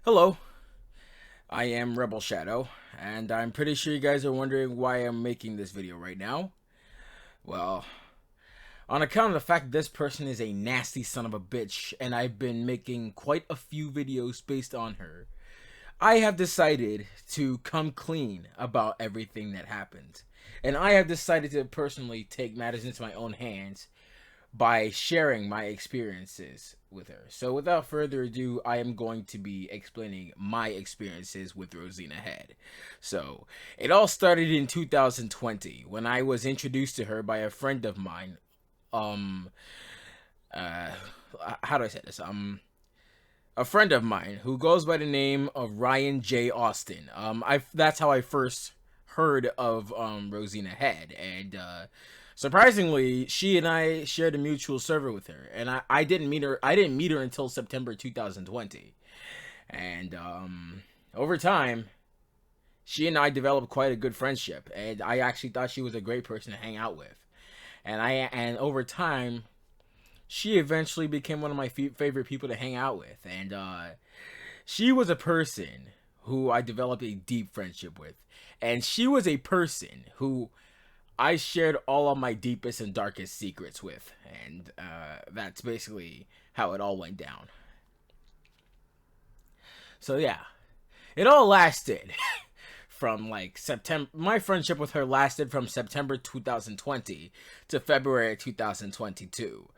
Hello, I am Rebel Shadow, and I'm pretty sure you guys are wondering why I'm making this video right now. Well, on account of the fact that this person is a nasty son of a bitch, and I've been making quite a few videos based on her, I have decided to come clean about everything that happened. And I have decided to personally take matters into my own hands by sharing my experiences with her. So without further ado, I am going to be explaining my experiences with Roszina Head. So it all started in 2020 when I was introduced to her by a friend of mine. Um, uh, how do I say this? A friend of mine who goes by the name of Ryan J. Austin. That's how I first heard of Roszina Head, and surprisingly, she and I shared a mutual server with her, and I didn't meet her. I didn't meet her until September 2020, and over time, she and I developed quite a good friendship, and I actually thought she was a great person to hang out with, and over time, she eventually became one of my favorite people to hang out with, and she was a person who I developed a deep friendship with, and she was a person who I shared all of my deepest and darkest secrets with, and that's basically how it all went down. So yeah, it all lasted from like September. My friendship with her lasted from September 2020 to February 2022,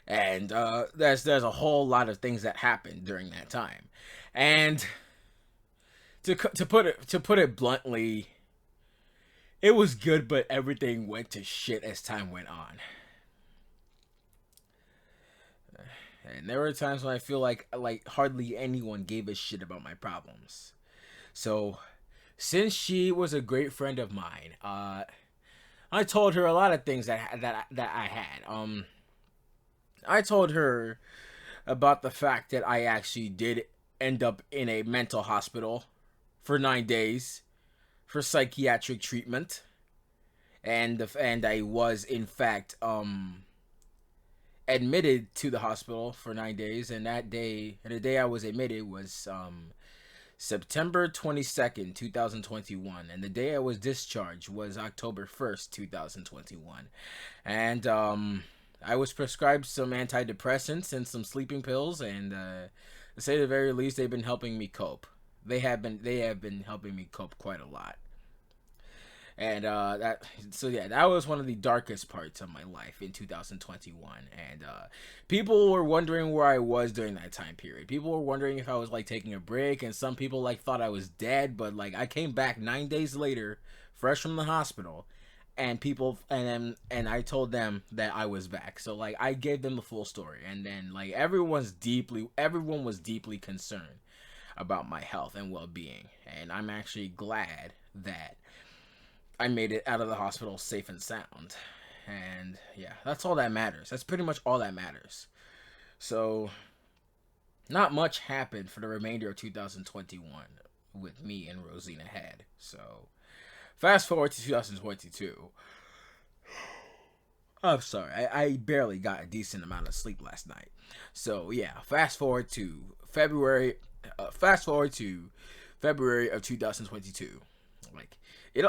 and there's a whole lot of things that happened during that time, and to put it bluntly, it was good, but everything went to shit as time went on. And there were times when I feel like hardly anyone gave a shit about my problems. So, since she was a great friend of mine, I told her a lot of things that I had. I told her about the fact that I actually did end up in a mental hospital for 9 days for psychiatric treatment, and I was in fact admitted to the hospital for 9 days, and the day I was admitted was September 22nd, 2021, and the day I was discharged was October 1st, 2021, and I was prescribed some antidepressants and some sleeping pills, and to say the very least, they've been helping me cope. They have been helping me cope quite a lot. And that was one of the darkest parts of my life in 2021, and people were wondering where I was during that time period. People were wondering if I was like taking a break, and some people like thought I was dead, but like I came back 9 days later fresh from the hospital, and I told them that I was back. So like I gave them the full story, and then like everyone was deeply concerned about my health and well-being, and I'm actually glad that I made it out of the hospital safe and sound. And yeah, that's all that matters. That's pretty much all that matters. So, not much happened for the remainder of 2021 with me and Roszina Head. So, fast forward to 2022. I'm sorry, I barely got a decent amount of sleep last night. So yeah, fast forward to February. Fast forward to February of 2022.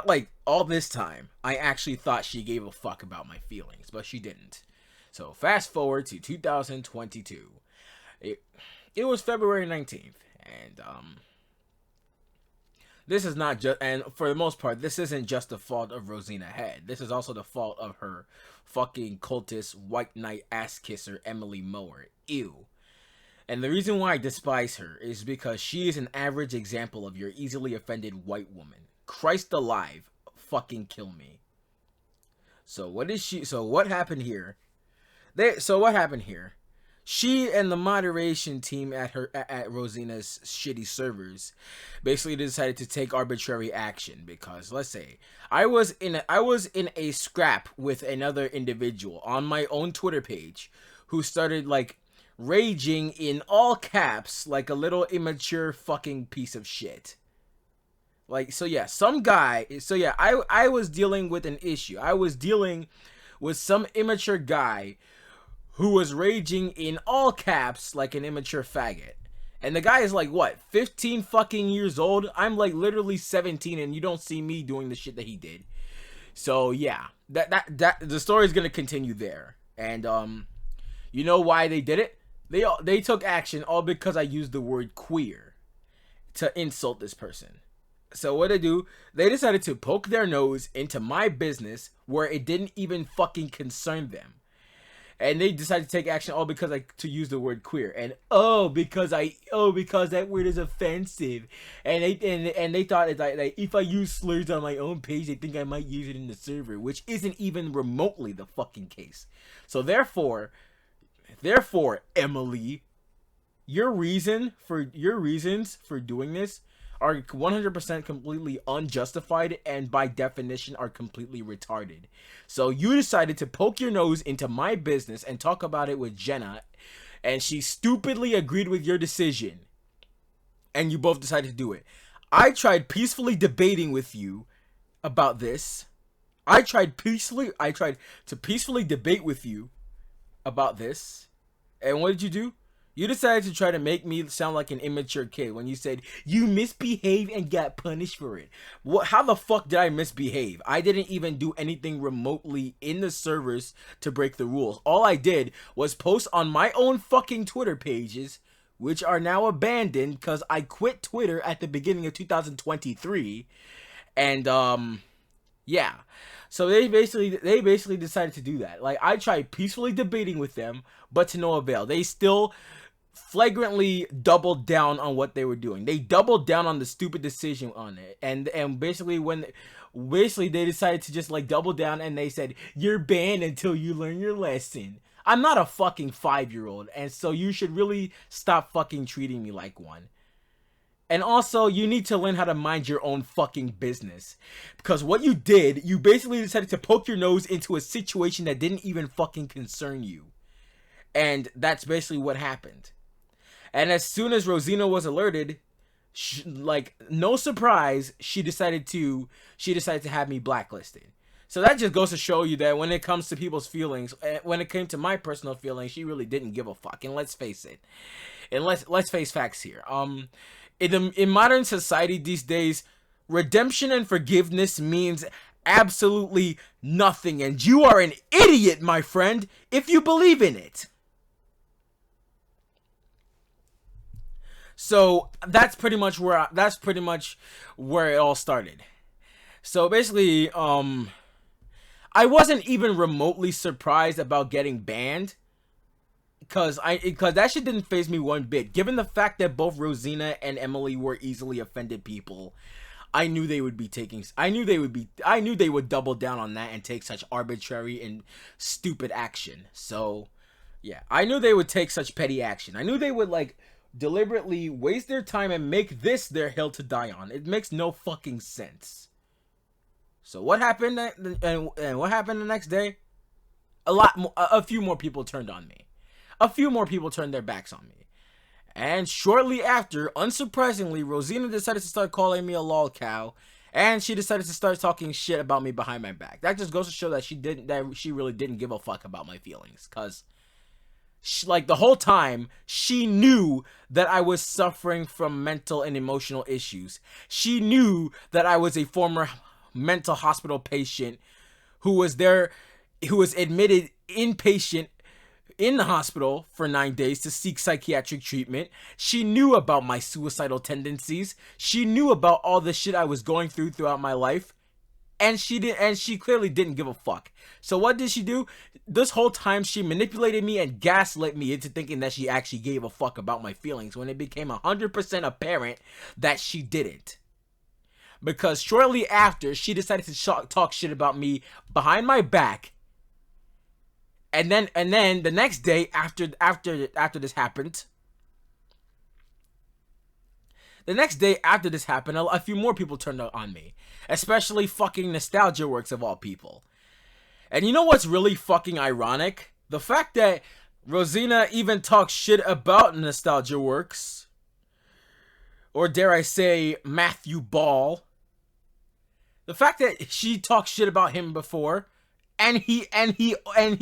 Like all this time, I actually thought she gave a fuck about my feelings, but she didn't. So fast forward to 2022. It was February 19th, and this is not just, and for the most part, this isn't just the fault of Roszina Head. This is also the fault of her fucking cultist white knight ass kisser Emily Mower. Ew. And the reason why I despise her is because she is an average example of your easily offended white woman. Christ alive, fucking kill me. So what happened here? What happened here? She and the moderation team at Roszina's shitty servers basically decided to take arbitrary action because, let's say, I was in a scrap with another individual on my own Twitter page who started like raging in all caps like a little immature fucking piece of shit. Like, so yeah, I was dealing with an issue. I was dealing with some immature guy who was raging in all caps like an immature faggot. And the guy is like, what, 15 fucking years old? I'm like literally 17 and you don't see me doing the shit that he did. So yeah, that the story is gonna continue there. And you know why they did it? They took action all because I used the word queer to insult this person. So what they do, they decided to poke their nose into my business where it didn't even fucking concern them. And they decided to take action all because to use the word queer. And because that word is offensive. And they thought it's like if I use slurs on my own page, they think I might use it in the server, which isn't even remotely the fucking case. So therefore, Emily, your reasons for doing this are 100% completely unjustified and by definition are completely retarded. So you decided to poke your nose into my business and talk about it with Jenna, and she stupidly agreed with your decision, and you both decided to do it. I tried peacefully debating with you about this. I tried to peacefully debate with you about this, and what did you do? You decided to try to make me sound like an immature kid when you said you misbehaved and got punished for it. What? How the fuck did I misbehave? I didn't even do anything remotely in the servers to break the rules. All I did was post on my own fucking Twitter pages, which are now abandoned because I quit Twitter at the beginning of 2023. And yeah. So they basically decided to do that. Like, I tried peacefully debating with them, but to no avail. They still flagrantly doubled down on what they were doing. They doubled down on the stupid decision on it. And basically they decided to just like double down, and they said, you're banned until you learn your lesson. I'm not a fucking 5-year-old, and so you should really stop fucking treating me like one. And also, you need to learn how to mind your own fucking business. Because what you did, you basically decided to poke your nose into a situation that didn't even fucking concern you. And that's basically what happened. And as soon as Roszina was alerted, like, no surprise, she decided to have me blacklisted. So that just goes to show you that when it comes to people's feelings, when it came to my personal feelings, she really didn't give a fuck. And let's face it. And let's face facts here. In modern society these days, redemption and forgiveness means absolutely nothing, and you are an idiot, my friend, if you believe in it. So that's pretty much where it all started. So basically, I wasn't even remotely surprised about getting banned. Because that shit didn't faze me one bit. Given the fact that both Roszina and Emily were easily offended people, I knew they would double down on that and take such arbitrary and stupid action. So, yeah, I knew they would take such petty action. I knew they would like deliberately waste their time and make this their hill to die on. It makes no fucking sense. So what happened? And what happened the next day? A few more people turned on me. A few more people turned their backs on me. And shortly after, unsurprisingly, Roszina decided to start calling me a lol cow, and she decided to start talking shit about me behind my back. That just goes to show that she really didn't give a fuck about my feelings, cause like the whole time she knew that I was suffering from mental and emotional issues. She knew that I was a former mental hospital patient who was admitted inpatient in the hospital for 9 days to seek psychiatric treatment. She knew about my suicidal tendencies. She knew about all the shit I was going throughout my life. And she clearly didn't give a fuck. So what did she do? This whole time she manipulated me and gaslit me into thinking that she actually gave a fuck about my feelings, when it became 100% apparent that she didn't. Because shortly after, she decided to talk shit about me behind my back. And then the next day after this happened, a few more people turned on me, especially fucking Nostalgia Works of all people. And you know what's really fucking ironic? The fact that Roszina even talks shit about Nostalgia Works, or dare I say Matthew Ball. The fact that she talked shit about him before, and he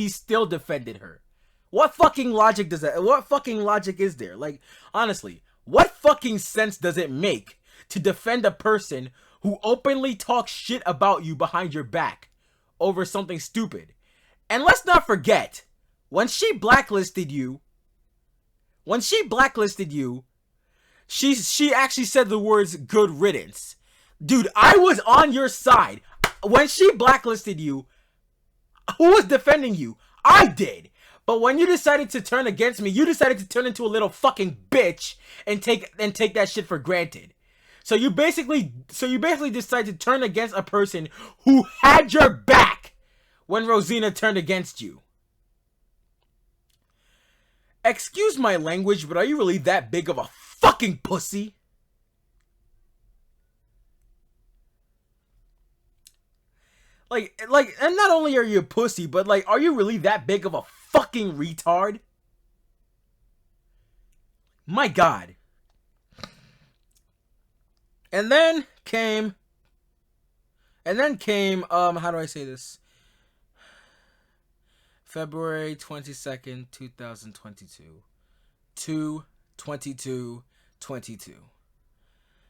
still defended her. What fucking logic is there? Like, honestly, What fucking sense does it make to defend a person who openly talks shit about you behind your back over something stupid? And let's not forget, when she blacklisted you, she actually said the words "good riddance." Dude, I was on your side. When she blacklisted you, who was defending you? I did. But when you decided to turn against me, you decided to turn into a little fucking bitch and take that shit for granted. So you basically decided to turn against a person who had your back when Roszina turned against you. Excuse my language, but are you really that big of a fucking pussy? Like, and not only are you a pussy, but like, are you really that big of a fucking retard? My God. And then came, how do I say this? February 22nd, 2022. 2/22/22.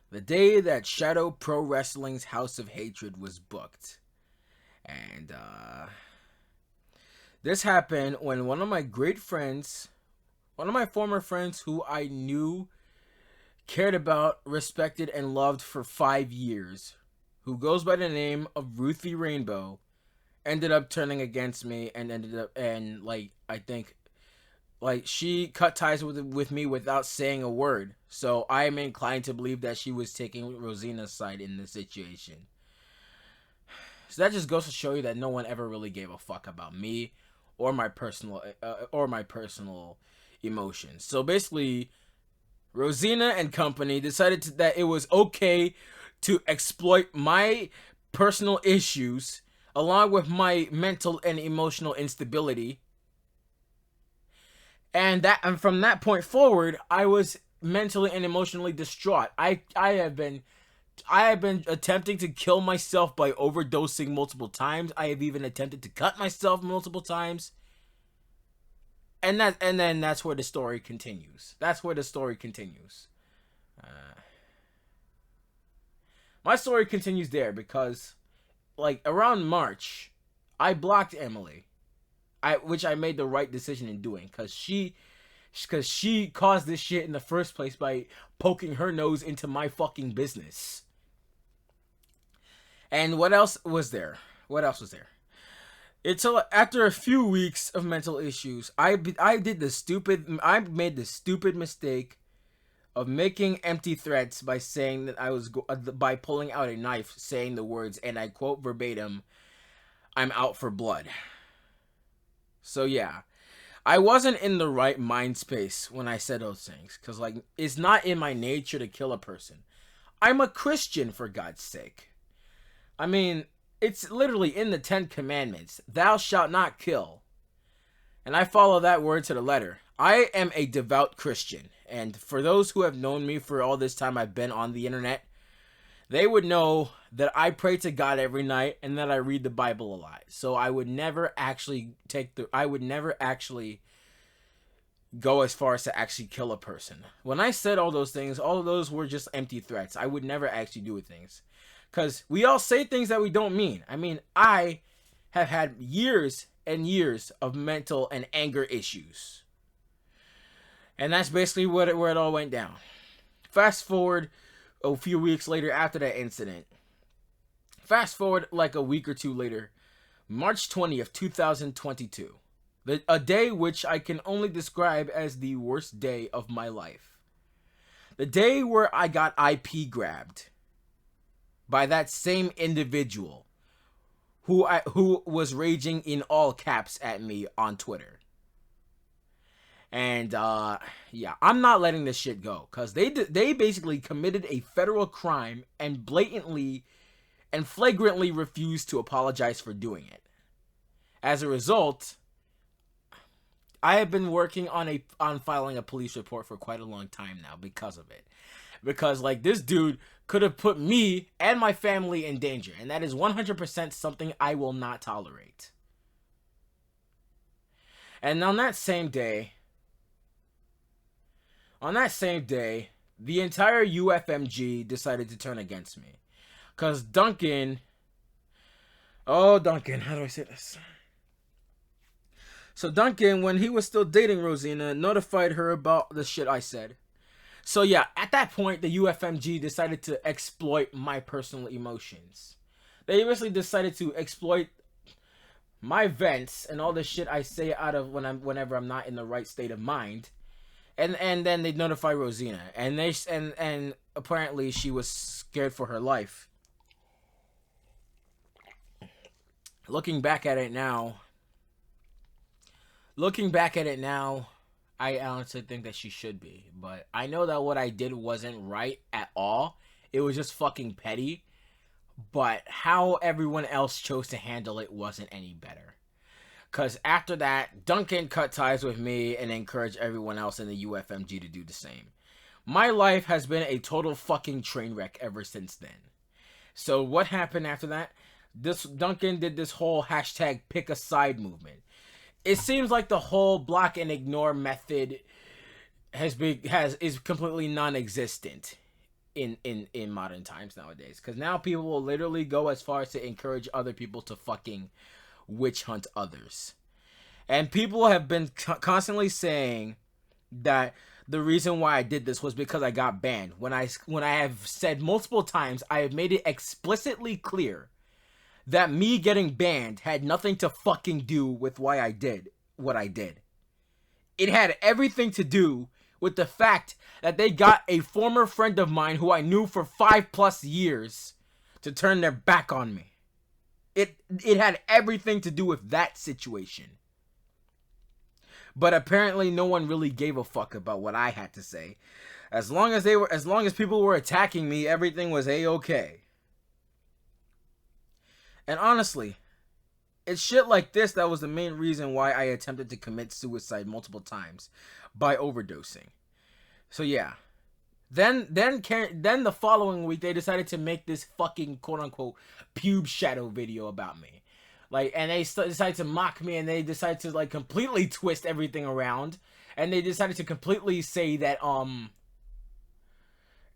The day that Shadow Pro Wrestling's House of Hatred was booked. And this happened when one of my great friends, one of my former friends who I knew, cared about, respected, and loved for 5 years, who goes by the name of Ruthie Rainbow, ended up turning against me and I think she cut ties with me without saying a word. So I am inclined to believe that she was taking Roszina's side in this situation. So that just goes to show you that no one ever really gave a fuck about me or my personal emotions. So basically, Roszina and company decided that it was okay to exploit my personal issues along with my mental and emotional instability. And from that point forward, I was mentally and emotionally distraught. I have been attempting to kill myself by overdosing multiple times. I have even attempted to cut myself multiple times. And then that's where the story continues. My story continues there because, like, around March, I blocked Emily. Which I made the right decision in doing, because she caused this shit in the first place by poking her nose into my fucking business. And what else was there? After a few weeks of mental issues, I made the stupid mistake of making empty threats by saying that by pulling out a knife, saying the words, and I quote verbatim, "I'm out for blood." So yeah, I wasn't in the right mind space when I said those things, because like, it's not in my nature to kill a person. I'm a Christian, for God's sake. I mean, it's literally in the 10 Commandments, "Thou shalt not kill." And I follow that word to the letter. I am a devout Christian, and for those who have known me for all this time I've been on the internet, they would know that I pray to God every night and that I read the Bible a lot. So I would never actually go as far as to actually kill a person. When I said all those things, all of those were just empty threats. I would never actually do things. Because we all say things that we don't mean. I mean, I have had years and years of mental and anger issues. And that's basically where it all went down. Fast forward a few weeks later after that incident. Fast forward like a week or two later. March 20th, 2022. A day which I can only describe as the worst day of my life. The day where I got IP grabbed by that same individual who was raging in all caps at me on Twitter. And yeah, I'm not letting this shit go, because they basically committed a federal crime and blatantly and flagrantly refused to apologize for doing it. As a result, I have been working on filing a police report for quite a long time now because of it. Because like, this dude could have put me and my family in danger, and that is 100% something I will not tolerate. And on that same day, the entire UFMG decided to turn against me. Because Duncan... Oh, Duncan, how do I say this? So Duncan, when he was still dating Roszina, notified her about the shit I said. So yeah, at that point, the UFMG decided to exploit my personal emotions. They basically decided to exploit my vents and all the shit I say out of whenever I'm not in the right state of mind. And then they notify Roszina, and apparently she was scared for her life. Looking back at it now, I honestly think that she should be. But I know that what I did wasn't right at all. It was just fucking petty. But how everyone else chose to handle it wasn't any better. Because after that, Duncan cut ties with me and encouraged everyone else in the UFMG to do the same. My life has been a total fucking train wreck ever since then. So what happened after that? Duncan did this whole hashtag pick a side movement. It seems like the whole block and ignore method is completely non-existent in modern times nowadays. Because now people will literally go as far as to encourage other people to fucking witch hunt others. And people have been constantly saying that the reason why I did this was because I got banned. When I have said multiple times, I have made it explicitly clear that me getting banned had nothing to fucking do with why I did what I did. It had everything to do with the fact that they got a former friend of mine who I knew for 5+ years to turn their back on me. It had everything to do with that situation. But apparently no one really gave a fuck about what I had to say. As long as people were attacking me, everything was A-okay. And honestly, it's shit like this that was the main reason why I attempted to commit suicide multiple times by overdosing. So yeah. Then the following week they decided to make this fucking quote unquote pube shadow video about me. And they decided to mock me, and they decided to completely twist everything around, and they decided to completely say that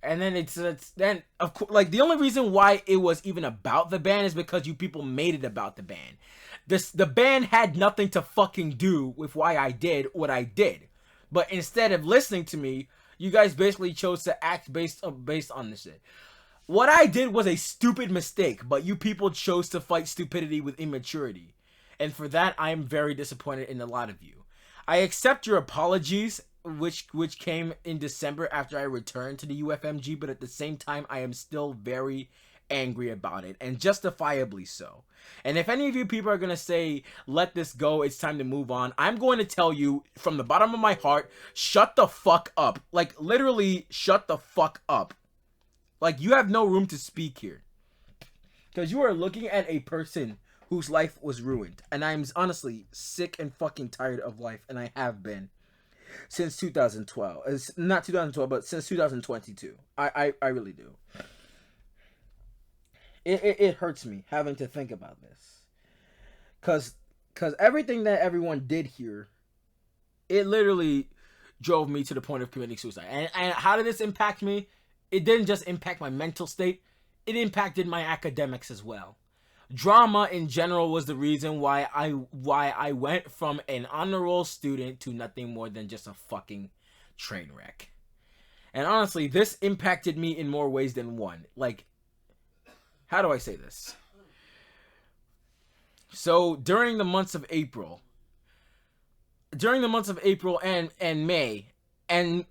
and then then of course the only reason why it was even about the ban is because you people made it about the ban. The ban had nothing to fucking do with why I did what I did. But instead of listening to me, you guys basically chose to act based on this shit. What I did was a stupid mistake, but you people chose to fight stupidity with immaturity. And for that, I am very disappointed in a lot of you. I accept your apologies, which came in December after I returned to the UFMG, but at the same time, I am still very angry about it, and justifiably so. And if any of you people are going to say, let this go, it's time to move on, I'm going to tell you from the bottom of my heart, shut the fuck up. Literally, shut the fuck up. You have no room to speak here. Because you are looking at a person whose life was ruined. And I'm honestly sick and fucking tired of life. And I have been since 2012. It's not 2012, but since 2022. I really do. It hurts me having to think about this. Because everything that everyone did here, it literally drove me to the point of committing suicide. And how did this impact me? It didn't just impact my mental state, it impacted my academics as well. Drama in general was the reason why I went from an honor roll student to nothing more than just a fucking train wreck. And honestly, this impacted me in more ways than one. How do I say this? So during the months of April and May and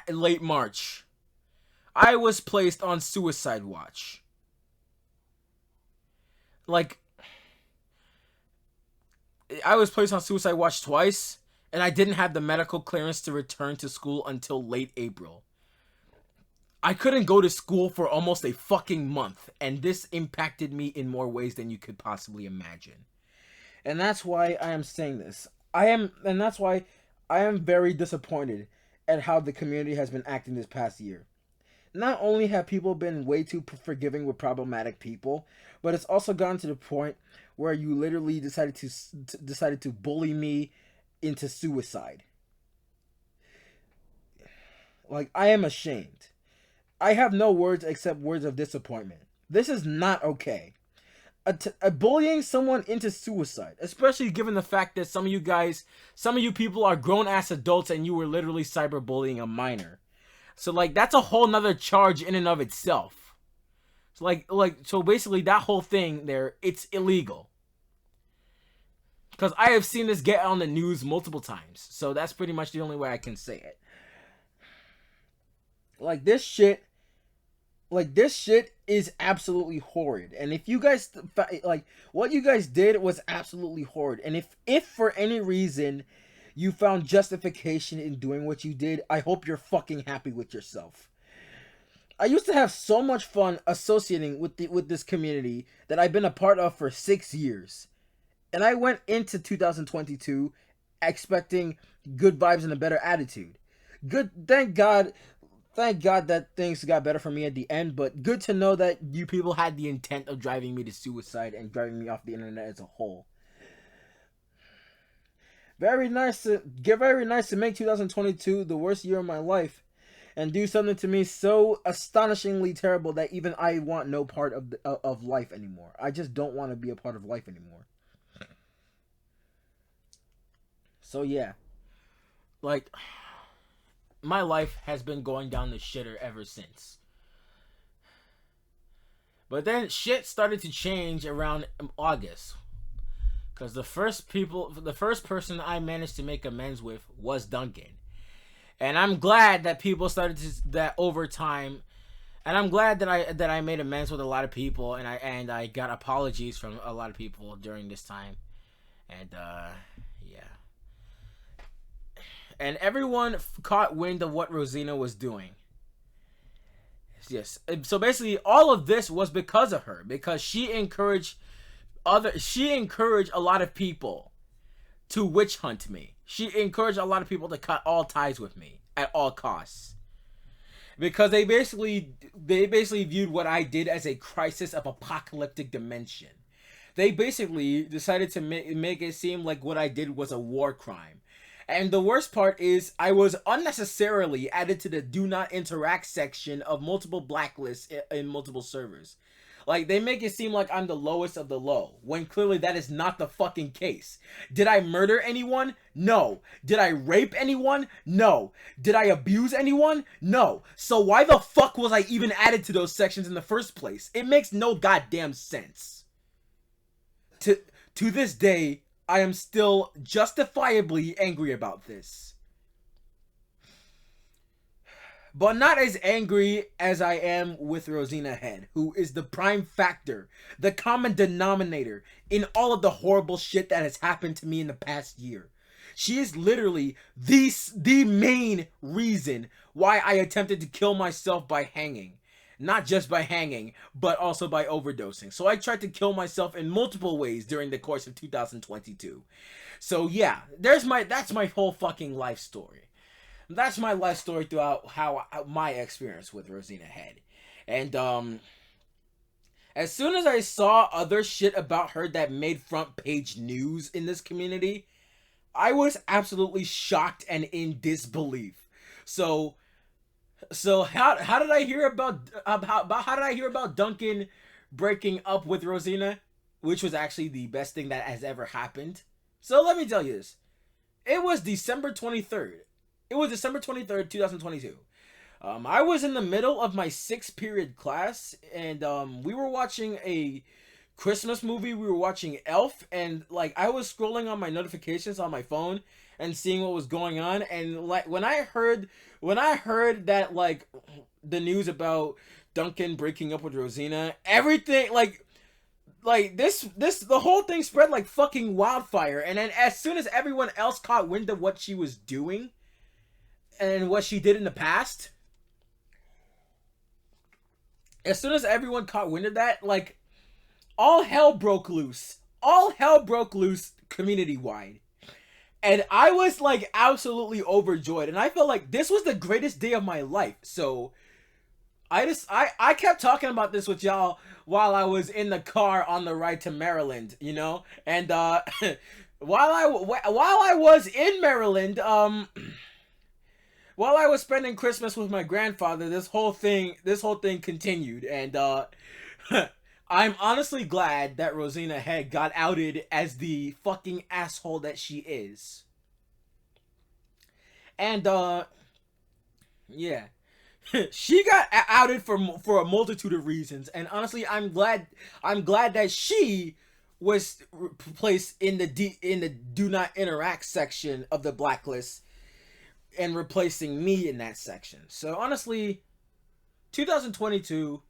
late March, I was placed on suicide watch. I was placed on suicide watch twice, and I didn't have the medical clearance to return to school until late April. I couldn't go to school for almost a fucking month, and this impacted me in more ways than you could possibly imagine. And that's why I am saying this. That's why I am very disappointed at how the community has been acting this past year. Not only have people been way too forgiving with problematic people, but it's also gotten to the point where you literally decided to bully me into suicide. Like, I am ashamed. I have no words except words of disappointment. This is not okay. Bullying someone into suicide, especially given the fact that some of you people are grown-ass adults and you were literally cyberbullying a minor. So, like, that's a whole nother charge in and of itself. So, so basically that whole thing there, it's illegal. Because I have seen this get on the news multiple times. So that's pretty much the only way I can say it. Like, this shit is absolutely horrid. And if you guys, like, what you guys did was absolutely horrid. And if for any reason you found justification in doing what you did, I hope you're fucking happy with yourself. I used to have so much fun associating with this community that I've been a part of for 6 years. And I went into 2022 expecting good vibes and a better attitude. Thank God that things got better for me at the end, but good to know that you people had the intent of driving me to suicide and driving me off the internet as a whole. Very nice to make 2022 the worst year of my life and do something to me so astonishingly terrible that even I want no part of life anymore. I just don't want to be a part of life anymore. So yeah, like, my life has been going down the shitter ever since. But then shit started to change around August. Because the first person I managed to make amends with was Duncan. And I'm glad that people started that over time. And I'm glad that I made amends with a lot of people, and I got apologies from a lot of people during this time. And yeah. And everyone caught wind of what Roszina was doing. Yes. So basically, all of this was because of her. Because she encouraged a lot of people to witch hunt me. She encouraged a lot of people to cut all ties with me at all costs. Because they basically viewed what I did as a crisis of apocalyptic dimension. They basically decided to make it seem like what I did was a war crime. And the worst part is, I was unnecessarily added to the do not interact section of multiple blacklists in multiple servers. Like, they make it seem like I'm the lowest of the low, when clearly that is not the fucking case. Did I murder anyone? No. Did I rape anyone? No. Did I abuse anyone? No. So why the fuck was I even added to those sections in the first place? It makes no goddamn sense. To this day, I am still justifiably angry about this. But not as angry as I am with Roszina Head, who is the prime factor, the common denominator in all of the horrible shit that has happened to me in the past year. She is literally the main reason why I attempted to kill myself by hanging. Not just by hanging, but also by overdosing. So I tried to kill myself in multiple ways during the course of 2022. So yeah, that's my whole fucking life story. That's my life story throughout my experience with Roszina Head. And as soon as I saw other shit about her that made front page news in this community, I was absolutely shocked and in disbelief. So how did I hear about Duncan breaking up with Roszina, which was actually the best thing that has ever happened? So let me tell you this. It was December 23rd. It was December 23rd, 2022. I was in the middle of my 6th period class, and we were watching a Christmas movie. We were watching Elf, and like, I was scrolling on my notifications on my phone and seeing what was going on, and like, when I heard that, like, the news about Duncan breaking up with Roszina, everything, like the whole thing spread like fucking wildfire. And then as soon as everyone else caught wind of what she was doing and what she did in the past, as soon as everyone caught wind of that, like, all hell broke loose community-wide. And I was, like, absolutely overjoyed. And I felt like this was the greatest day of my life. So I kept talking about this with y'all while I was in the car on the ride to Maryland, you know? And while I was in Maryland, while I was spending Christmas with my grandfather, this whole thing continued, and I'm honestly glad that Roszina Head got outed as the fucking asshole that she is. And yeah. She got outed for a multitude of reasons, and honestly, I'm glad that she was placed in the do not interact section of the blacklist and replacing me in that section. So honestly, 2022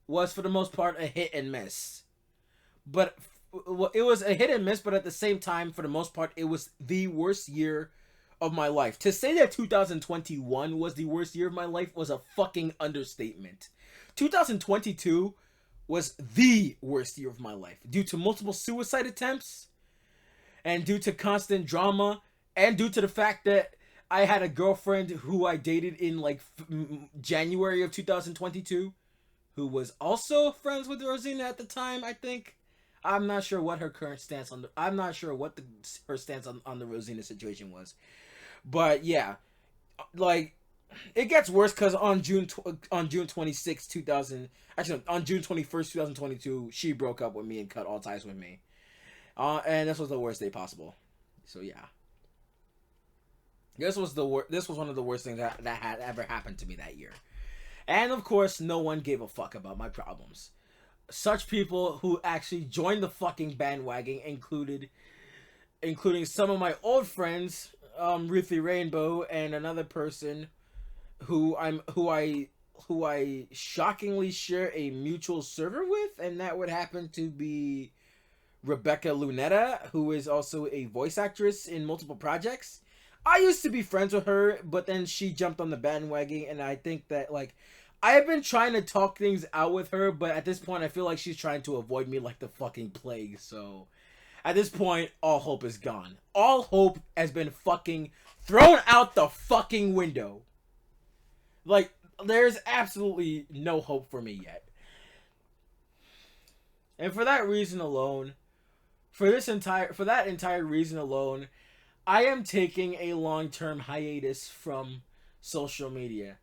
was for the most part a hit and miss. But it was a hit and miss, but at the same time, for the most part, it was the worst year of my life. To say that 2021 was the worst year of my life was a fucking understatement. 2022 was the worst year of my life due to multiple suicide attempts and due to constant drama and due to the fact that I had a girlfriend who I dated in like January of 2022 who was also friends with Roszina at the time, I think. I'm not sure what her current stance on I'm not sure what her stance on the Roszina situation was. But yeah, like it gets worse because on June 26th, 2000, actually on June 21st, 2022, she broke up with me and cut all ties with me. And this was the worst day possible. So yeah, this was one of the worst things that had ever happened to me that year. And of course, no one gave a fuck about my problems. Such people who actually joined the fucking bandwagon including some of my old friends, Ruthie Rainbow, and another person who I shockingly share a mutual server with, and that would happen to be Rebecca Lunetta, who is also a voice actress in multiple projects. I used to be friends with her, but then she jumped on the bandwagon, and I think that, like, I have been trying to talk things out with her, but at this point, I feel like she's trying to avoid me like the fucking plague, so at this point, all hope is gone. All hope has been fucking thrown out the fucking window. Like, there's absolutely no hope for me yet. And for that reason alone, for that entire reason alone, I am taking a long-term hiatus from social media.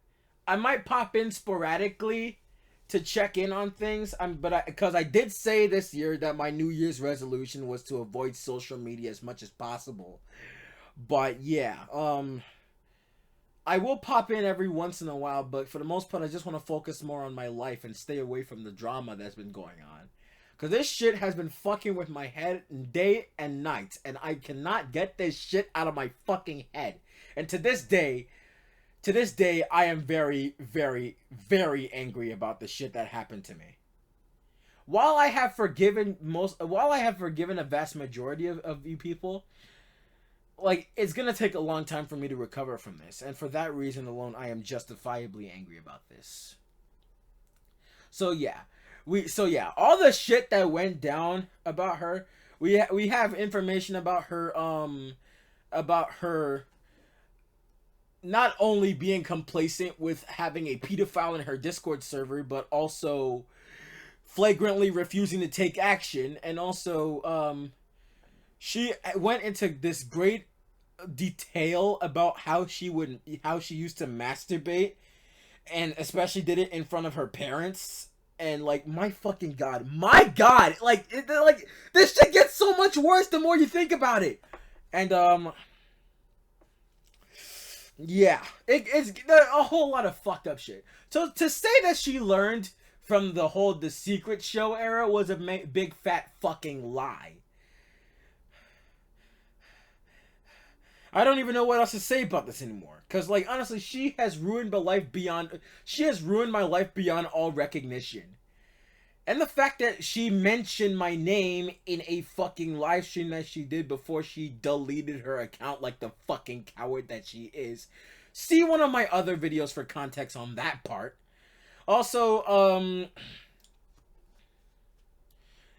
I might pop in sporadically to check in on things, because I did say this year that my New Year's resolution was to avoid social media as much as possible. But yeah, I will pop in every once in a while, but for the most part, I just want to focus more on my life and stay away from the drama that's been going on. Because this shit has been fucking with my head day and night, and I cannot get this shit out of my fucking head. And to this day, I am very, very, very angry about the shit that happened to me. While I have forgiven a vast majority of you people, like, it's gonna take a long time for me to recover from this, and for that reason alone, I am justifiably angry about this. So yeah, all the shit that went down about her, we have information about her not only being complacent with having a pedophile in her Discord server, but also flagrantly refusing to take action, and also she went into this great detail about how she used to masturbate, and especially did it in front of her parents. And like, my fucking god, like this shit gets so much worse the more you think about it. And yeah, it's a whole lot of fucked up shit. So to say that she learned from the Secret Show era was a big fat fucking lie. I don't even know what else to say about this anymore. Cause like, honestly, she has ruined my life beyond all recognition. And the fact that she mentioned my name in a fucking live stream that she did before she deleted her account like the fucking coward that she is. See one of my other videos for context on that part. Also,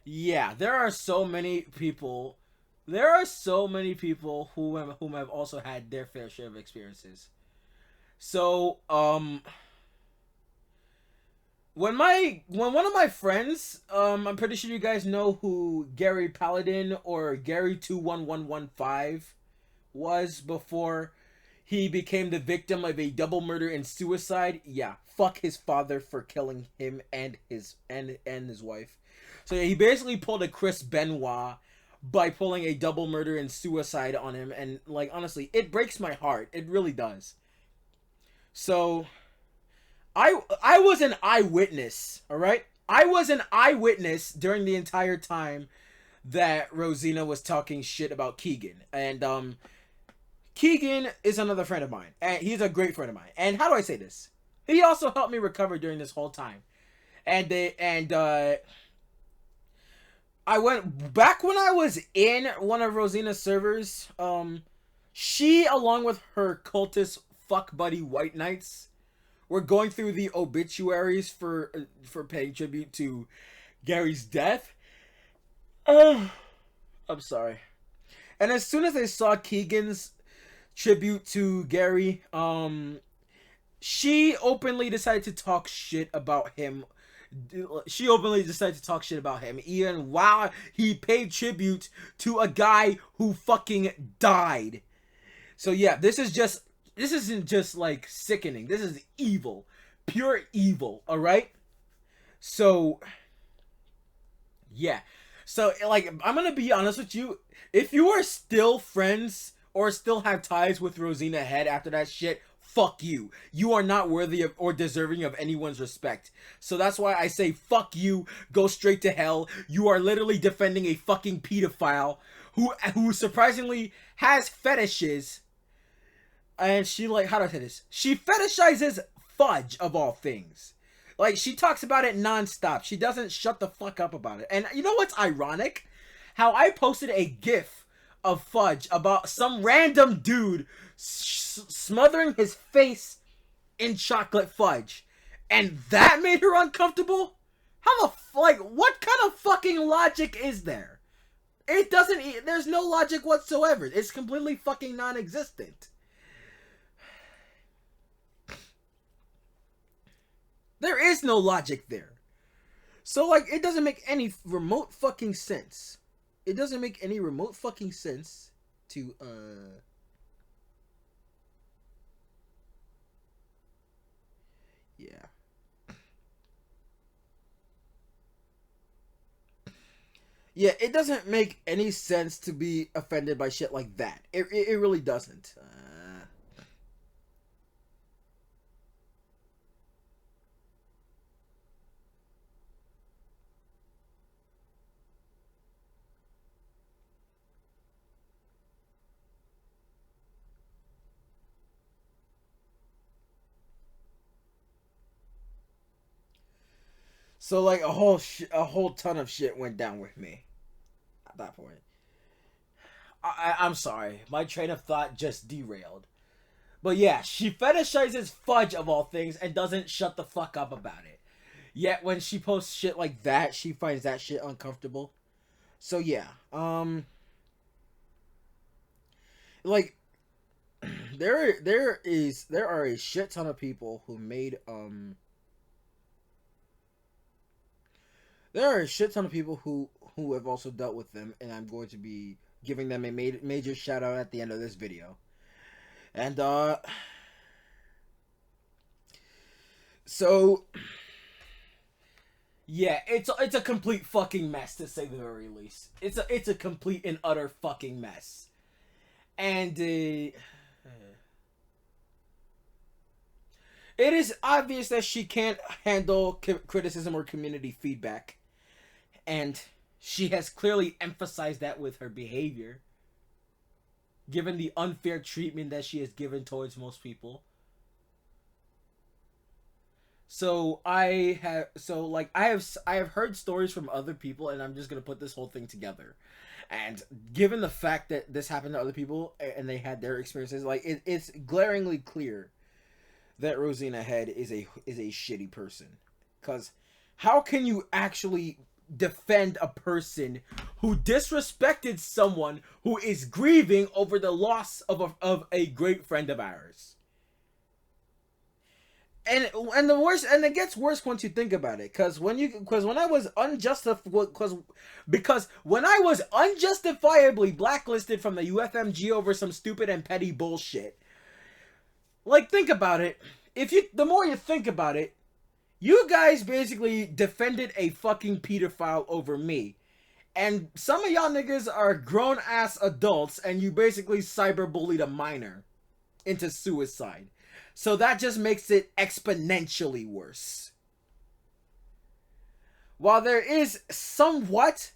yeah, there are so many people whom have also had their fair share of experiences. So, when one of my friends, I'm pretty sure you guys know who Gary Paladin or Gary 21115 was before he became the victim of a double murder and suicide. Yeah, fuck his father for killing him and his wife. So yeah, he basically pulled a Chris Benoit by pulling a double murder and suicide on him, and like honestly, it breaks my heart. It really does. So I was an eyewitness, all right? I was an eyewitness during the entire time that Roszina was talking shit about Keegan. And Keegan is another friend of mine, and he's a great friend of mine. And how do I say this? He also helped me recover during this whole time. I went back when I was in one of Roszina's servers. She, along with her cultist fuck buddy whiteknights, were going through the obituaries for paying tribute to Gary's death. I'm sorry. And as soon as they saw Keegan's tribute to Gary, she openly decided to talk shit about him. She openly decided to talk shit about him, even while he paid tribute to a guy who fucking died. So yeah, this isn't just like sickening. This is evil, pure evil. All right. So yeah. So like, I'm gonna be honest with you. If you are still friends or still have ties with Roszina Head after that shit, fuck you. You are not worthy of or deserving of anyone's respect. So that's why I say fuck you, go straight to hell. You are literally defending a fucking pedophile who surprisingly has fetishes. And she, like, how do I say this? She fetishizes fudge of all things. Like, she talks about it nonstop. She doesn't shut the fuck up about it. And you know what's ironic? How I posted a gif of fudge about some random dude smothering his face in chocolate fudge, and that made her uncomfortable. How the like, what kind of fucking logic is there? It doesn't. There's no logic whatsoever. It's completely fucking non-existent. There is no logic there. So like, it doesn't make any remote fucking sense. It doesn't make any remote fucking sense to yeah. Yeah, it doesn't make any sense to be offended by shit like that. It really doesn't. So like a whole ton of shit went down with me at that point. I'm sorry, my train of thought just derailed. But yeah, she fetishizes fudge of all things and doesn't shut the fuck up about it. Yet when she posts shit like that, she finds that shit uncomfortable. So yeah, like there are a shit ton of people who made there are a shit ton of people who have also dealt with them, and I'm going to be giving them a major shout out at the end of this video. And so yeah, it's a complete fucking mess, to say the very least. It's a complete and utter fucking mess. And it is obvious that she can't handle criticism or community feedback. And she has clearly emphasized that with her behavior, given the unfair treatment that she has given towards most people. So I have heard stories from other people, and I'm just gonna put this whole thing together. And given the fact that this happened to other people and they had their experiences, like it's glaringly clear that Roszina Head is a shitty person. Because how can you actually defend a person who disrespected someone who is grieving over the loss of a great friend of ours? And the worst, and it gets worse once you think about it, because when I was unjustifiably blacklisted from the UFMG over some stupid and petty bullshit, Like, think about it. The more you think about it, you guys basically defended a fucking pedophile over me. And some of y'all niggas are grown ass adults and you basically cyberbullied a minor into suicide. So that just makes it exponentially worse. While there is somewhat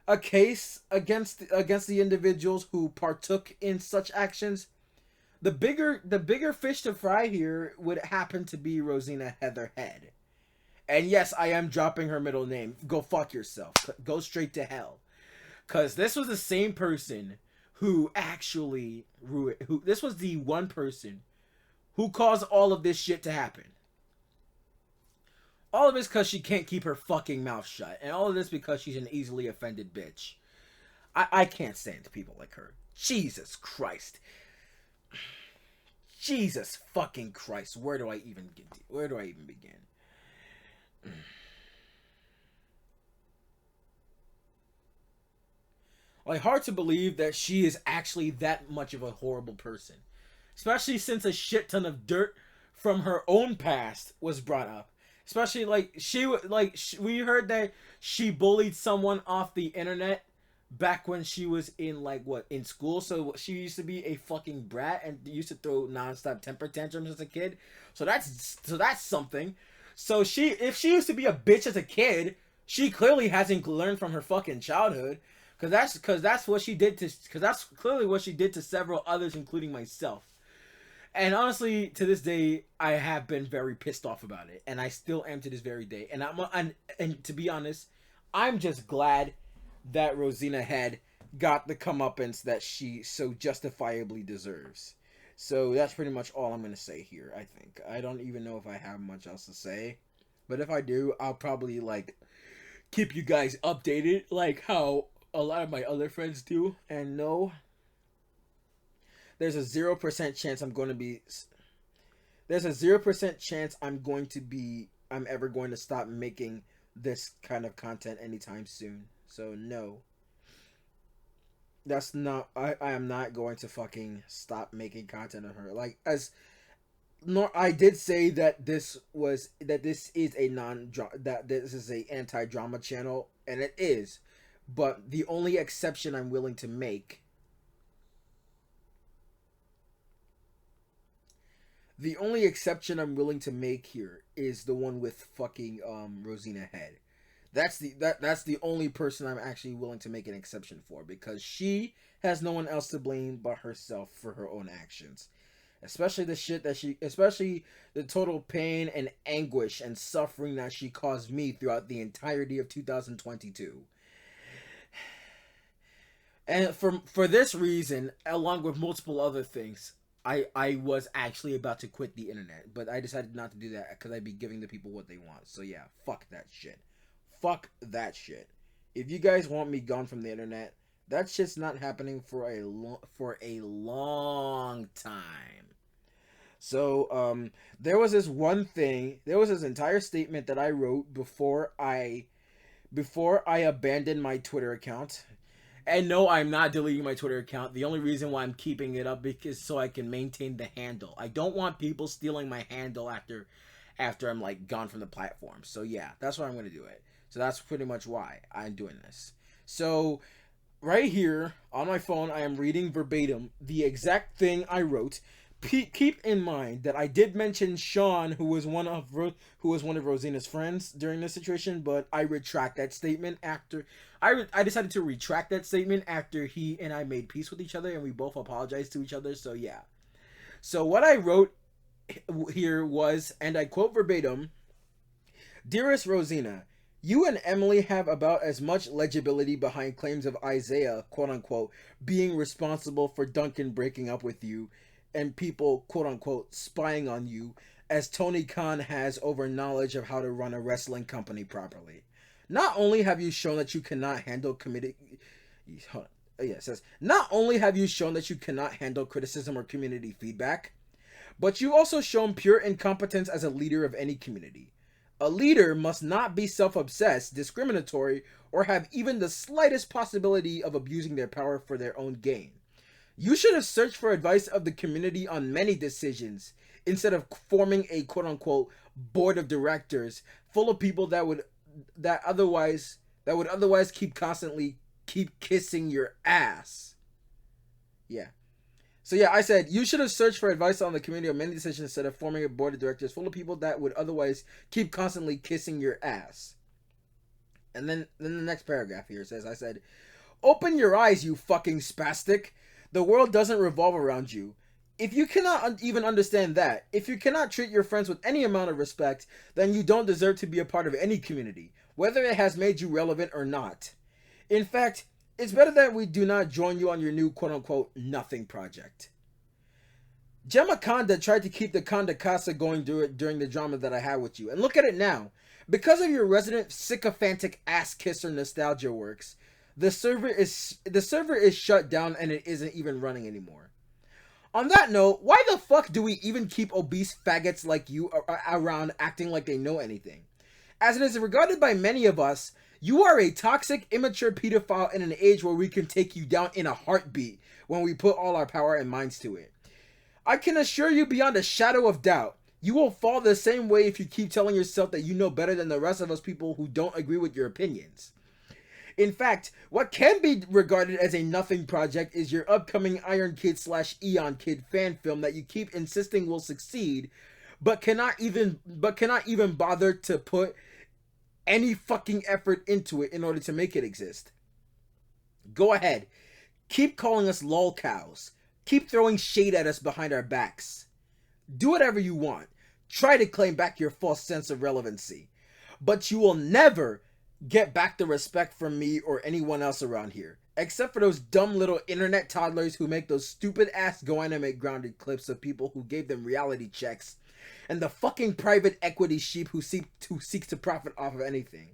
a case against the individuals who partook in such actions, the bigger fish to fry here would happen to be Roszina Heather Head. And yes, I am dropping her middle name. Go fuck yourself. Go straight to hell. Cause this was the same person who actually this was the one person who caused all of this shit to happen. All of this because she can't keep her fucking mouth shut. And all of this because she's an easily offended bitch. I can't stand people like her. Jesus Christ. Jesus fucking Christ. Where do I even begin? Like, hard to believe that she is actually that much of a horrible person. Especially since a shit ton of dirt from her own past was brought up. Especially, we heard that she bullied someone off the internet back when she was in school. So she used to be a fucking brat and used to throw nonstop temper tantrums as a kid. So that's something. So if she used to be a bitch as a kid, she clearly hasn't learned from her fucking childhood. Cause that's what she did cause that's clearly what she did to several others, including myself. And honestly, to this day, I have been very pissed off about it, and I still am to this very day. And to be honest, I'm just glad that Roszina Head got the comeuppance that she so justifiably deserves. So that's pretty much all I'm gonna say here. I think I don't even know if I have much else to say, but if I do, I'll probably keep you guys updated, like how a lot of my other friends do. And no, there's a 0% chance I'm ever going to stop making this kind of content anytime soon. So no, that's not, I am not going to fucking stop making content on her. I did say that this is a anti-drama channel, and it is, but the only exception I'm willing to make here is the one with fucking Roszina Head. That's the only person I'm actually willing to make an exception for, because she has no one else to blame but herself for her own actions. Especially the total pain and anguish and suffering that she caused me throughout the entirety of 2022. And for this reason, along with multiple other things, I was actually about to quit the internet, but I decided not to do that because I'd be giving the people what they want. So yeah, fuck that shit. Fuck that shit. If you guys want me gone from the internet, that shit's not happening for a long time. So there was this entire statement that I wrote before I abandoned my Twitter account. And no, I'm not deleting my Twitter account. The only reason why I'm keeping it up is so I can maintain the handle. I don't want people stealing my handle after I'm gone from the platform. So yeah, that's why I'm going to do it. So that's pretty much why I'm doing this. So right here on my phone, I am reading verbatim the exact thing I wrote. Keep in mind that I did mention Sean, who was one of Roszina's friends during this situation, but I retract that statement after I decided to retract that statement after he and I made peace with each other and we both apologized to each other. So yeah. So what I wrote here was, and I quote verbatim, "Dearest Roszina, you and Emily have about as much legibility behind claims of Isaiah, quote unquote, being responsible for Duncan breaking up with you and people, quote unquote, spying on you, as Tony Khan has over knowledge of how to run a wrestling company properly. Not only have you shown that you cannot handle not only have you shown that you cannot handle criticism or community feedback, but you've also shown pure incompetence as a leader of any community. A leader must not be self-obsessed, discriminatory, or have even the slightest possibility of abusing their power for their own gain. You should have searched for advice of the community on many decisions instead of forming a quote-unquote board of directors full of people that would otherwise keep kissing your ass. Yeah. So yeah, I said you should have searched for advice on the community on many decisions instead of forming a board of directors full of people that would otherwise keep constantly kissing your ass. And then the next paragraph here says, I said, open your eyes, you fucking spastic. The world doesn't revolve around you. If you cannot even understand that, if you cannot treat your friends with any amount of respect, then you don't deserve to be a part of any community, whether it has made you relevant or not. In fact, it's better that we do not join you on your new quote-unquote nothing project. Gemma Conda tried to keep the Conda Casa going during the drama that I had with you, and look at it now. Because of your resident sycophantic ass kisser nostalgia works, the server is shut down and it isn't even running anymore. On that note, why the fuck do we even keep obese faggots like you around acting like they know anything? As it is regarded by many of us, you are a toxic, immature pedophile in an age where we can take you down in a heartbeat when we put all our power and minds to it. I can assure you beyond a shadow of doubt, you will fall the same way if you keep telling yourself that you know better than the rest of us people who don't agree with your opinions. In fact, what can be regarded as a nothing project is your upcoming Iron Kid / Eon Kid fan film that you keep insisting will succeed, but cannot even bother to put any fucking effort into it in order to make it exist. Go ahead. Keep calling us lol cows. Keep throwing shade at us behind our backs. Do whatever you want. Try to claim back your false sense of relevancy. But you will never get back the respect from me or anyone else around here. Except for those dumb little internet toddlers who make those stupid ass Go Animate grounded clips of people who gave them reality checks. And the fucking private equity sheep who seek to profit off of anything.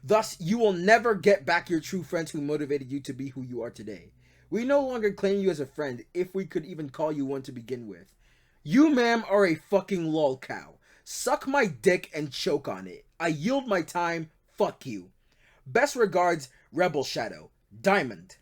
Thus, you will never get back your true friends who motivated you to be who you are today. We no longer claim you as a friend, if we could even call you one to begin with. You, ma'am, are a fucking lol cow. Suck my dick and choke on it. I yield my time. Fuck you. Best regards, Rebel Shadow. Diamond.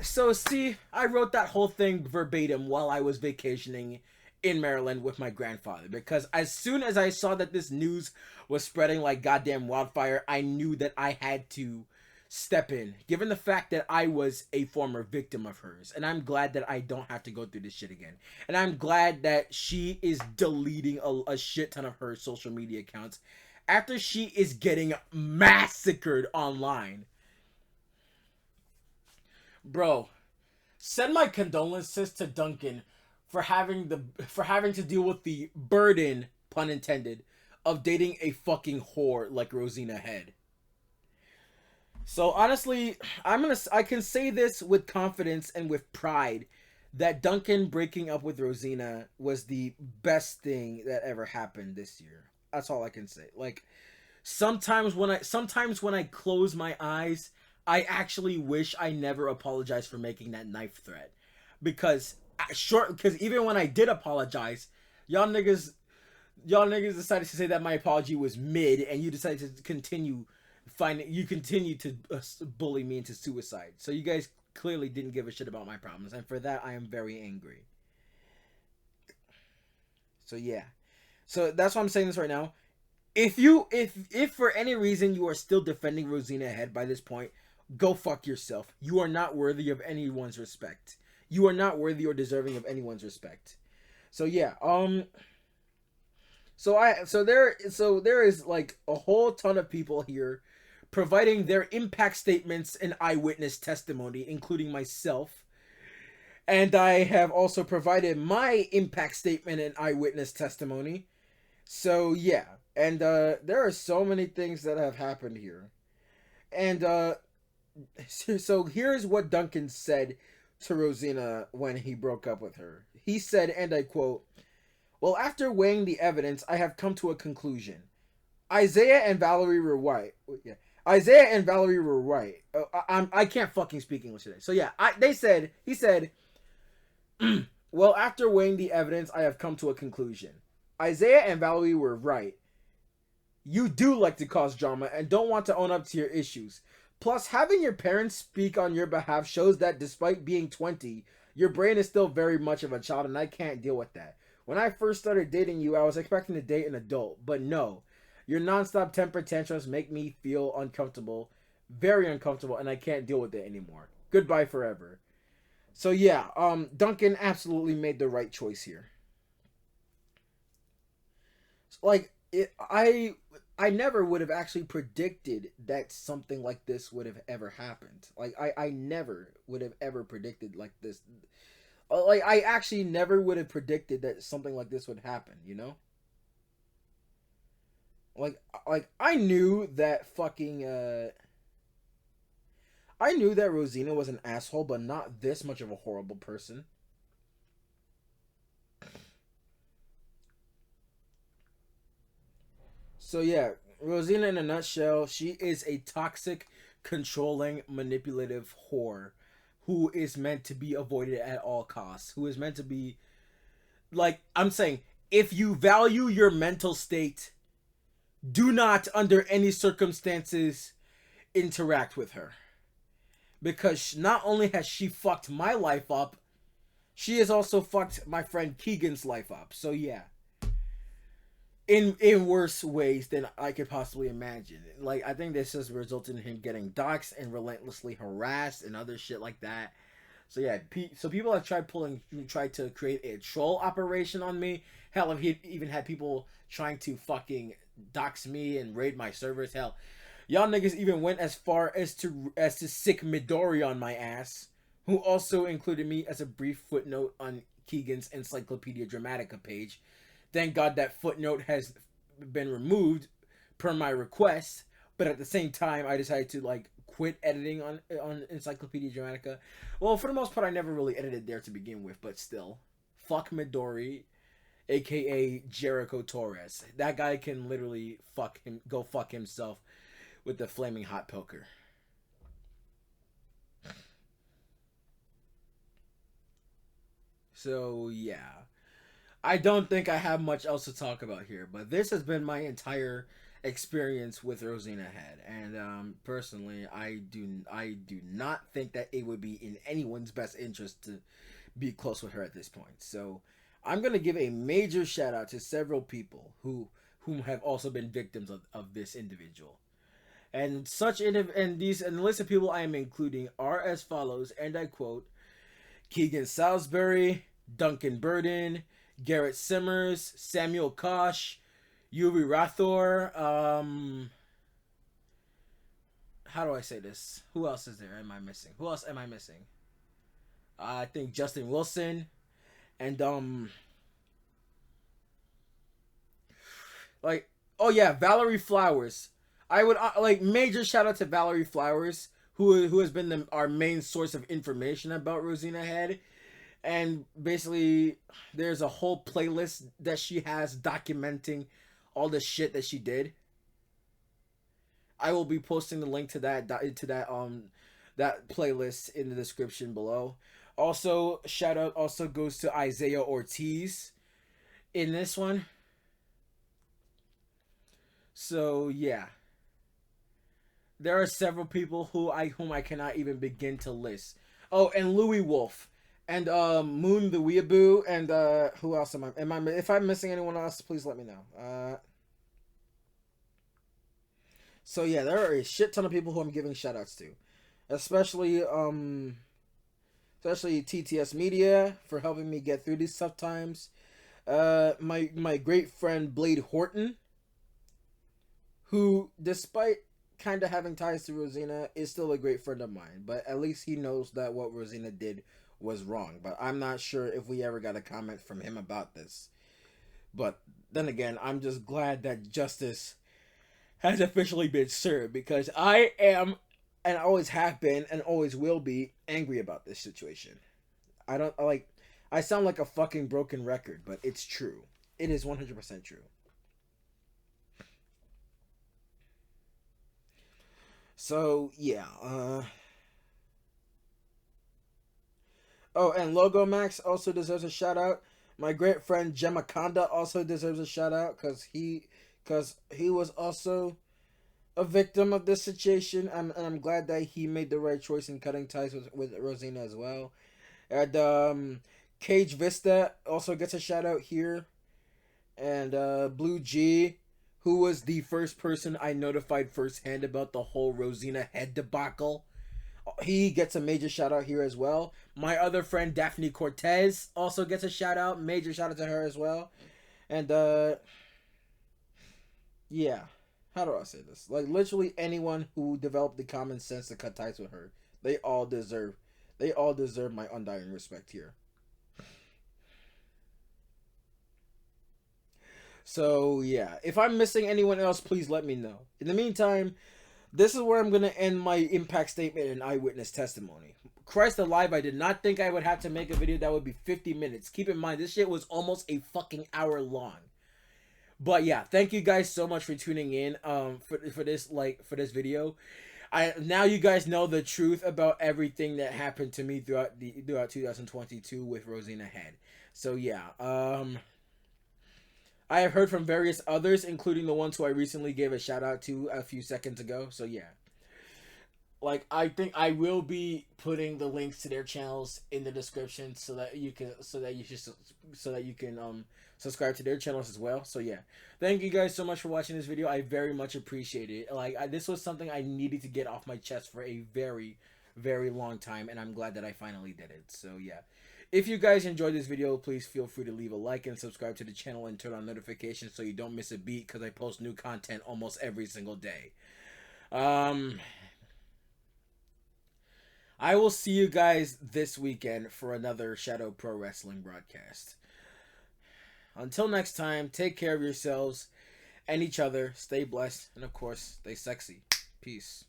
So, see, I wrote that whole thing verbatim while I was vacationing in Maryland with my grandfather, because as soon as I saw that this news was spreading like goddamn wildfire, I knew that I had to step in, given the fact that I was a former victim of hers, and I'm glad that I don't have to go through this shit again. And I'm glad that she is deleting a shit ton of her social media accounts after she is getting massacred online. Bro, send my condolences to Duncan for having to deal with the burden, pun intended, of dating a fucking whore like Roszina Head. So honestly, I can say this with confidence and with pride that Duncan breaking up with Roszina was the best thing that ever happened this year. That's all I can say. Like, sometimes when I close my eyes, I actually wish I never apologized for making that knife threat, because even when I did apologize, y'all niggas decided to say that my apology was mid, and you decided to continue to bully me into suicide. So you guys clearly didn't give a shit about my problems, and for that I am very angry. So yeah, so that's why I'm saying this right now. If for any reason you are still defending Roszina Head by this point, go fuck yourself. You are not worthy of anyone's respect. You are not worthy or deserving of anyone's respect. So yeah, so there is like a whole ton of people here providing their impact statements and eyewitness testimony, including myself. And I have also provided my impact statement and eyewitness testimony. So yeah, and there are so many things that have happened here. And so here's what Duncan said to Roszina when he broke up with her. He said, and I quote, "Well, after weighing the evidence, I have come to a conclusion. Isaiah and Valerie were right." Yeah. Isaiah and Valerie were right. I can't fucking speak English today. So yeah, he said, "Well, after weighing the evidence, I have come to a conclusion. Isaiah and Valerie were right. You do like to cause drama and don't want to own up to your issues. Plus, having your parents speak on your behalf shows that despite being 20, your brain is still very much of a child, and I can't deal with that. When I first started dating you, I was expecting to date an adult, but no. Your nonstop temper tantrums make me feel uncomfortable, very uncomfortable, and I can't deal with it anymore. Goodbye forever. So yeah, Duncan absolutely made the right choice here. Like I never would have actually predicted that something like this would have ever happened. Like I never would have ever predicted like this. Like I actually never would have predicted that something like this would happen, you know? Like I knew that fucking I knew that Roszina was an asshole, but not this much of a horrible person. So yeah, Roszina in a nutshell, she is a toxic, controlling, manipulative whore who is meant to be avoided at all costs. Who is meant to be like I'm saying, if you value your mental state, do not under any circumstances interact with her. Because not only has she fucked my life up, she has also fucked my friend Keegan's life up. So yeah, in worse ways than I could possibly imagine. Like I think this has resulted in him getting doxxed and relentlessly harassed and other shit like that. So yeah, so people have tried to create a troll operation on me. Hell, he even had people trying to fucking dox me and raid my servers. Hell, y'all niggas even went as far as to sick Midori on my ass, who also included me as a brief footnote on Keegan's Encyclopedia Dramatica page. Thank God that footnote has been removed per my request, but at the same time I decided to like quit editing on Encyclopedia Dramatica. Well, for the most part I never really edited there to begin with, but still. Fuck Midori, aka Jericho Torres. That guy can literally go fuck himself with the flaming hot poker. So yeah, I don't think I have much else to talk about here, but this has been my entire experience with Roszina Head, and personally, I do not think that it would be in anyone's best interest to be close with her at this point. So I'm gonna give a major shout out to several people whom have also been victims of this individual. And and the list of people I am including are as follows, and I quote: Keegan Salisbury, Duncan Burden, Garrett Simmers, Samuel Kosh, Yuri Rathor, how do I say this? Who else is there? Am I missing? Who else am I missing? I think Justin Wilson and like oh yeah, Valerie Flowers. I would like major shout out to Valerie Flowers who has been our main source of information about Roszina Head. And basically, there's a whole playlist that she has documenting all the shit that she did. I will be posting the link to that playlist in the description below. Also, shout out also goes to Isaiah Ortiz in this one. So yeah, there are several people whom I cannot even begin to list. Oh, and Louis Wolf. And Moon the Weeaboo, and who else am I if I'm missing anyone else, please let me know. So yeah, there are a shit ton of people who I'm giving shout outs to. Especially TTS Media for helping me get through these tough times. My great friend Blade Horton, who despite kind of having ties to Roszina is still a great friend of mine, but at least he knows that what Roszina did was wrong. But I'm not sure if we ever got a comment from him about this. But then again, I'm just glad that justice has officially been served, because I am, and always have been, and always will be, angry about this situation. I sound like a fucking broken record, but it's true. It is 100% true. So, yeah, oh, and Logo Max also deserves a shout out. My great friend Gemaconda also deserves a shout out because he was also a victim of this situation. I'm glad that he made the right choice in cutting ties with Roszina as well. And Cage Vista also gets a shout out here. And Blue G, who was the first person I notified firsthand about the whole Roszina Head debacle. He gets a major shout out here as well. My other friend Daphne Cortez also gets a shout out. Major shout out to her as well. And yeah, how do I say this? Like literally anyone who developed the common sense to cut ties with her, they all deserve my undying respect here. So yeah, if I'm missing anyone else, please let me know. In the meantime, this is where I'm gonna end my impact statement and eyewitness testimony. Christ alive, I did not think I would have to make a video that would be 50 minutes. Keep in mind, this shit was almost a fucking hour long. But yeah, thank you guys so much for tuning in for this video. I now you guys know the truth about everything that happened to me throughout 2022 with Roszina Head. So yeah, I have heard from various others, including the ones who I recently gave a shout out to a few seconds ago. So yeah, like I think I will be putting the links to their channels in the description so that you can subscribe to their channels as well. So yeah, thank you guys so much for watching this video. I very much appreciate it. Like this was something I needed to get off my chest for a very long time, and I'm glad that I finally did it. So yeah, if you guys enjoyed this video, please feel free to leave a like and subscribe to the channel and turn on notifications so you don't miss a beat, because I post new content almost every single day. I will see you guys this weekend for another Shadow Pro Wrestling broadcast. Until next time, take care of yourselves and each other. Stay blessed, and of course, stay sexy. Peace.